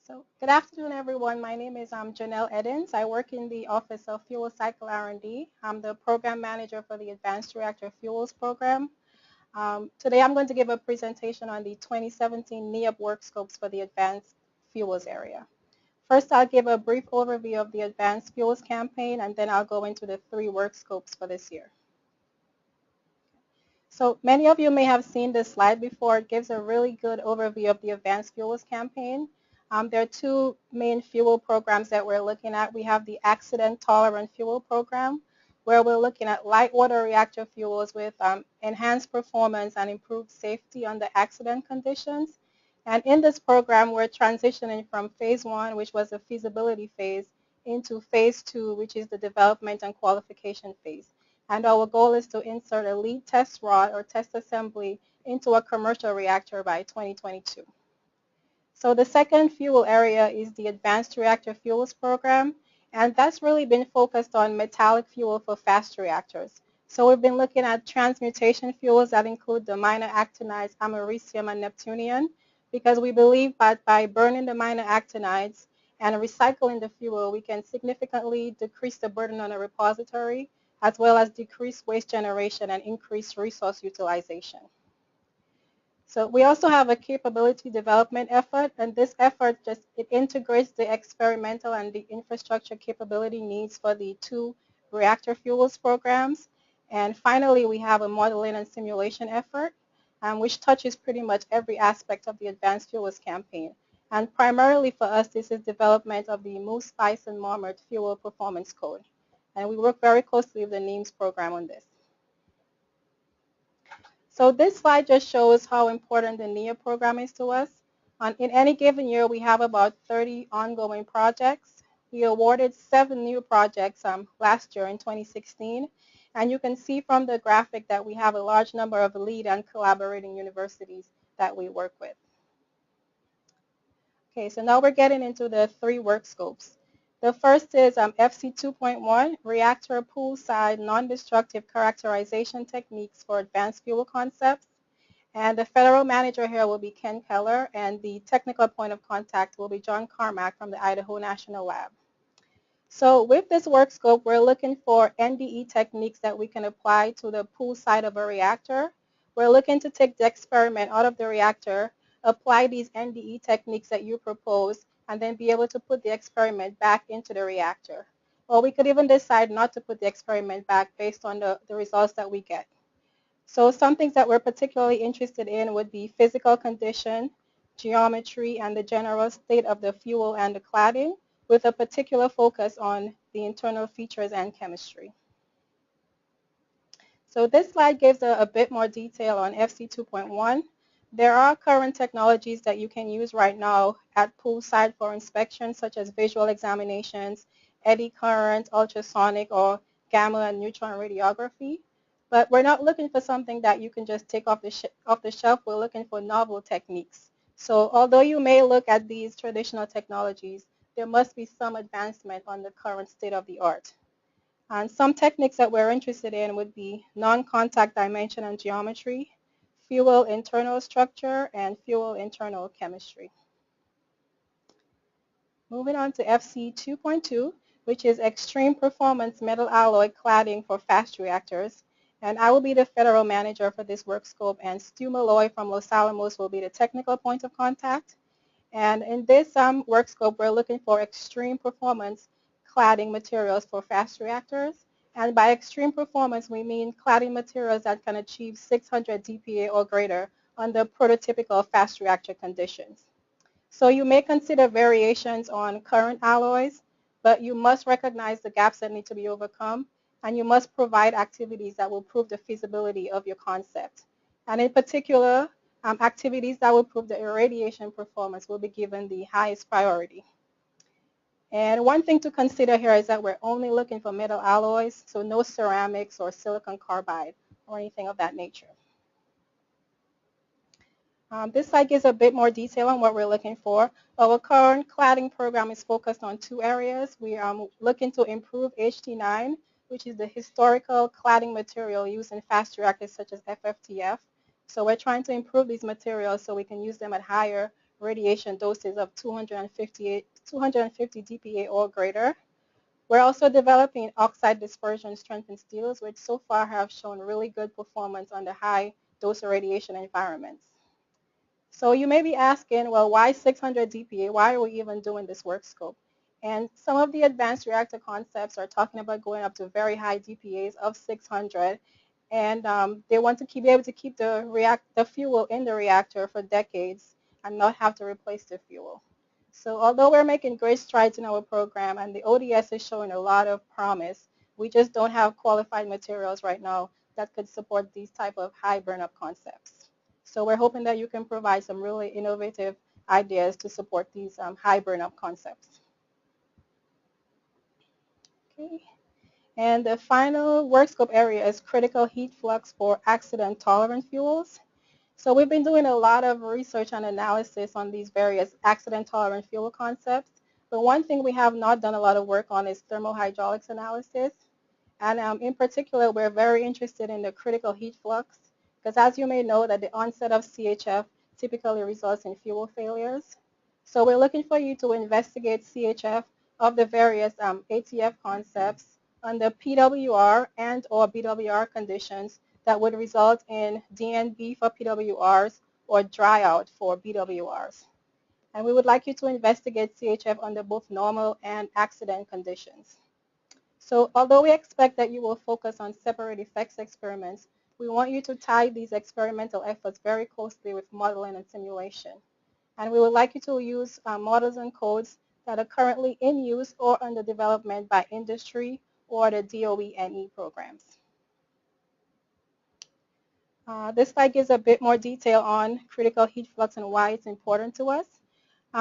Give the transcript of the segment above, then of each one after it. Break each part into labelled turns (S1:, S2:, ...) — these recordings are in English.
S1: So good afternoon, everyone. My name is Janelle Edens. I work in the Office of Fuel Cycle R&D. I'm the program manager for the Advanced Reactor Fuels program. Today I'm going to give a presentation on the 2017 NEOP work scopes for the advanced fuels area. First, I'll give a brief overview of the advanced fuels campaign, and then I'll go into the 3 work scopes for this year. So many of you may have seen this slide before. It gives a really good overview of the Advanced Fuels campaign. There are 2 main fuel programs that we're looking at. We have the Accident Tolerant Fuel Program, where we're looking at light water reactor fuels with enhanced performance and improved safety under accident conditions. And in this program, we're transitioning from phase 1, which was the feasibility phase, into phase 2, which is the development and qualification phase. And our goal is to insert a lead test rod or test assembly into a commercial reactor by 2022. So the second fuel area is the Advanced Reactor Fuels Program, and that's really been focused on metallic fuel for fast reactors. So we've been looking at transmutation fuels that include the minor actinides, americium and neptunium, because we believe that by burning the minor actinides and recycling the fuel, we can significantly decrease the burden on a repository, as well as decrease waste generation and increase resource utilization. So we also have a capability development effort, and this effort it integrates the experimental and the infrastructure capability needs for the 2 reactor fuels programs. And finally, we have a modeling and simulation effort, which touches pretty much every aspect of the Advanced Fuels campaign. And primarily for us, this is development of the Moose, Spice, and Marmot Fuel Performance Code. And we work very closely with the NEAMS program on this. So this slide just shows how important the NEOP program is to us. In any given year, we have about 30 ongoing projects. We awarded 7 new projects last year in 2016. And you can see from the graphic that we have a large number of lead and collaborating universities that we work with. Okay, so now we're getting into the 3 work scopes. The first is FC 2.1, Reactor Poolside Non-Destructive Characterization Techniques for Advanced Fuel Concepts. And the federal manager here will be Ken Keller, and the technical point of contact will be John Carmack from the Idaho National Lab. So with this work scope, we're looking for NDE techniques that we can apply to the pool side of a reactor. We're looking to take the experiment out of the reactor, apply these NDE techniques that you propose, and then be able to put the experiment back into the reactor. Or we could even decide not to put the experiment back based on the results that we get. So some things that we're particularly interested in would be physical condition, geometry, and the general state of the fuel and the cladding, with a particular focus on the internal features and chemistry. So this slide gives a bit more detail on FC 2.1. There are current technologies that you can use right now at poolside for inspection, such as visual examinations, eddy current, ultrasonic, or gamma and neutron radiography. But we're not looking for something that you can just take off the shelf. We're looking for novel techniques. So although you may look at these traditional technologies, there must be some advancement on the current state of the art. And some techniques that we're interested in would be non-contact dimension and geometry, fuel internal structure, and fuel internal chemistry. Moving on to FC 2.2, which is extreme performance metal alloy cladding for fast reactors. And I will be the federal manager for this work scope, and Stu Malloy from Los Alamos will be the technical point of contact. And in this work scope, we're looking for extreme performance cladding materials for fast reactors. And by extreme performance, we mean cladding materials that can achieve 600 dPa or greater under prototypical fast reactor conditions. So you may consider variations on current alloys, but you must recognize the gaps that need to be overcome, and you must provide activities that will prove the feasibility of your concept. And in particular, activities that will prove the irradiation performance will be given the highest priority. And one thing to consider here is that we're only looking for metal alloys, so no ceramics or silicon carbide or anything of that nature. This slide gives a bit more detail on what we're looking for. Our current cladding program is focused on 2 areas. We are looking to improve HT9, which is the historical cladding material used in fast reactors such as FFTF. So we're trying to improve these materials so we can use them at higher radiation doses of 250 dPa or greater. We're also developing oxide dispersion strengthened steels, which so far have shown really good performance under high dose radiation environments. So you may be asking, well, why 600 dPa? Why are we even doing this work scope? And some of the advanced reactor concepts are talking about going up to very high dPAs of 600, and they want to be able to keep the fuel in the reactor for decades and not have to replace the fuel. So although we're making great strides in our program and the ODS is showing a lot of promise, we just don't have qualified materials right now that could support these type of high burn-up concepts. So we're hoping that you can provide some really innovative ideas to support these high burn-up concepts. Okay. And the final work scope area is critical heat flux for accident-tolerant fuels. So we've been doing a lot of research and analysis on these various accident-tolerant fuel concepts. But one thing we have not done a lot of work on is thermohydraulics analysis. And in particular, we're very interested in the critical heat flux, because as you may know, that the onset of CHF typically results in fuel failures. So we're looking for you to investigate CHF of the various ATF concepts under PWR and or BWR conditions that would result in DNB for PWRs or dry out for BWRs. And we would like you to investigate CHF under both normal and accident conditions. So although we expect that you will focus on separate effects experiments, we want you to tie these experimental efforts very closely with modeling and simulation. And we would like you to use models and codes that are currently in use or under development by industry or the DOE NE programs. This slide gives a bit more detail on critical heat flux and why it's important to us.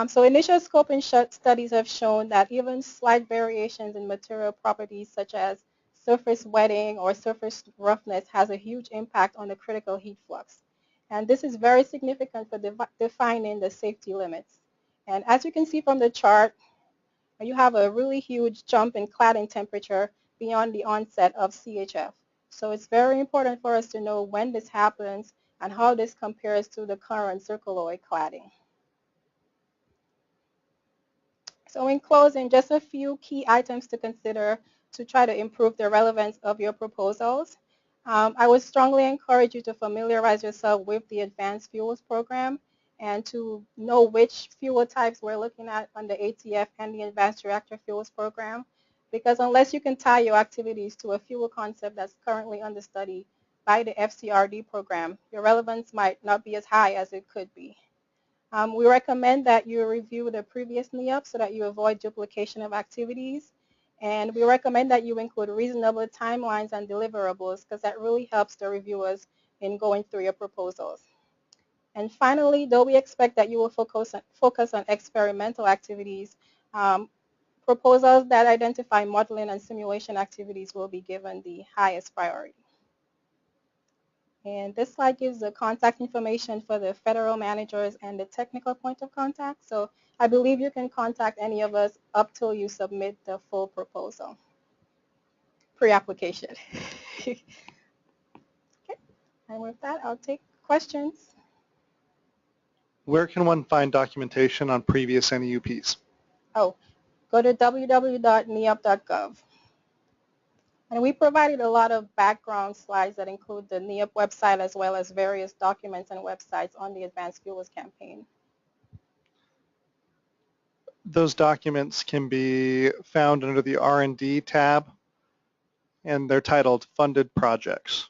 S1: So initial scoping studies have shown that even slight variations in material properties such as surface wetting or surface roughness has a huge impact on the critical heat flux. And this is very significant for defining the safety limits. And as you can see from the chart, you have a really huge jump in cladding temperature beyond the onset of CHF. So it's very important for us to know when this happens and how this compares to the current circuloid cladding. So in closing, just a few key items to consider to try to improve the relevance of your proposals. I would strongly encourage you to familiarize yourself with the Advanced Fuels Program and to know which fuel types we're looking at on the ATF and the Advanced Reactor Fuels Program, because unless you can tie your activities to a fuel concept that's currently under study by the FCRD program, your relevance might not be as high as it could be. We recommend that you review the previous NEOP so that you avoid duplication of activities. And we recommend that you include reasonable timelines and deliverables, because that really helps the reviewers in going through your proposals. And finally, though we expect that you will focus on experimental activities, proposals that identify modeling and simulation activities will be given the highest priority. And this slide gives the contact information for the federal managers and the technical point of contact. So I believe you can contact any of us up till you submit the full proposal, pre-application. Okay. And with that, I'll take questions.
S2: Where can one find documentation on previous NEUPs?
S1: Oh, go to www.neop.gov. And we provided a lot of background slides that include the NEOP website as well as various documents and websites on the Advanced Fuels campaign.
S2: Those documents can be found under the R&D tab, and they're titled Funded Projects.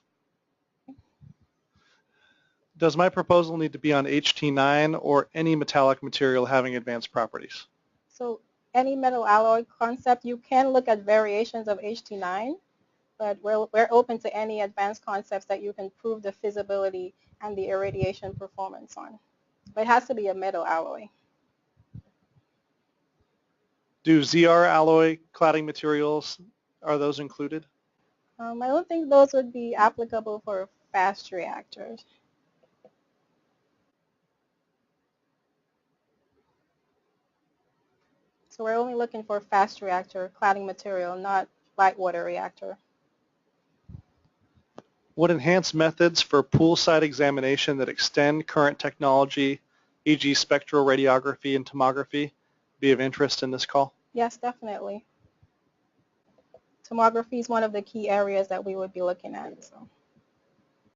S2: Does my proposal need to be on HT9 or any metallic material having advanced properties?
S1: So any metal alloy concept, you can look at variations of HT9. But we're open to any advanced concepts that you can prove the feasibility and the irradiation performance on. But it has to be a metal alloy.
S2: Do ZR alloy cladding materials, are those included?
S1: I don't think those would be applicable for fast reactors. So we're only looking for fast reactor cladding material, not light water reactor.
S2: Would enhanced methods for poolside examination that extend current technology e.g. spectral radiography and tomography, be of interest in this call?
S1: Yes, definitely. Tomography is one of the key areas that we would be looking at. So.